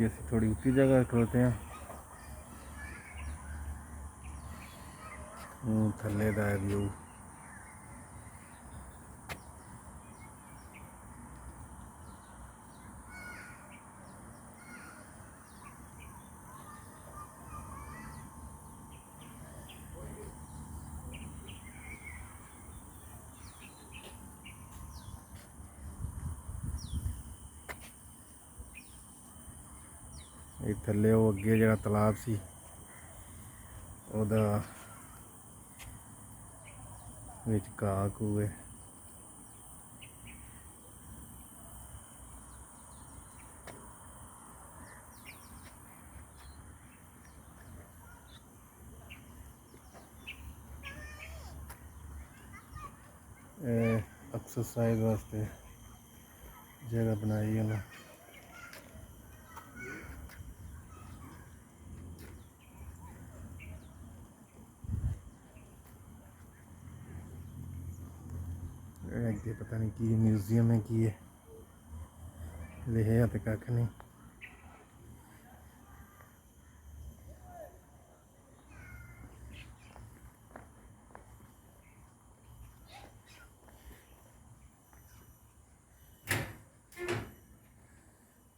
जी असी थोड़ी ऊँची जगह खलोते हैं। थल्ले दा व्यू ये थल्ले वो अगे जरा तलाब सी ओदा विच घाह घूह है। एक्सरसाइज वास्ते जगह बनाई है ना। अगे पता नहीं की म्यूजियम है की है लिखे तो कख नहीं।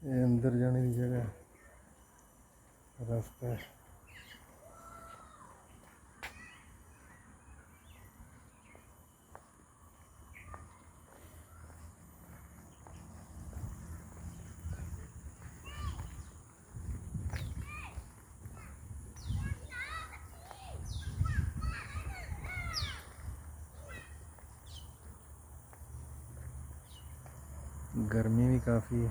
ये अंदर जाने की जगह रास्ता है। गर्मी भी काफ़ी है,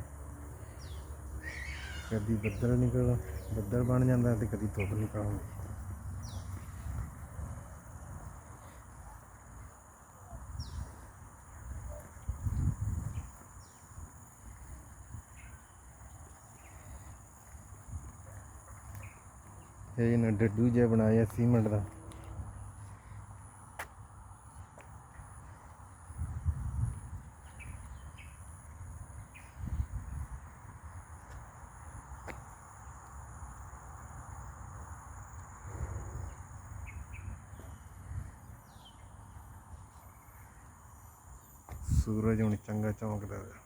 कभी बदल बन जाता है तो कभी धुप निकल आती। ये इन्हें डड्डू जहा बनाया सीमेंट का। सूरज हूँ चंगा चमकदा है।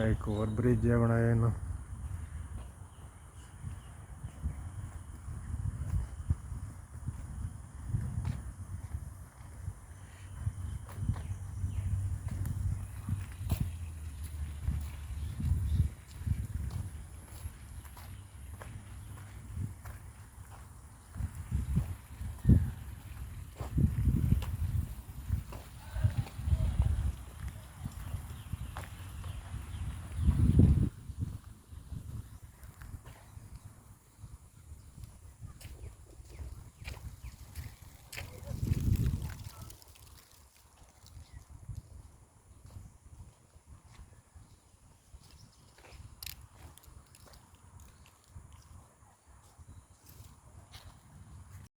एक और ब्रिज है बनाया इन्होंने।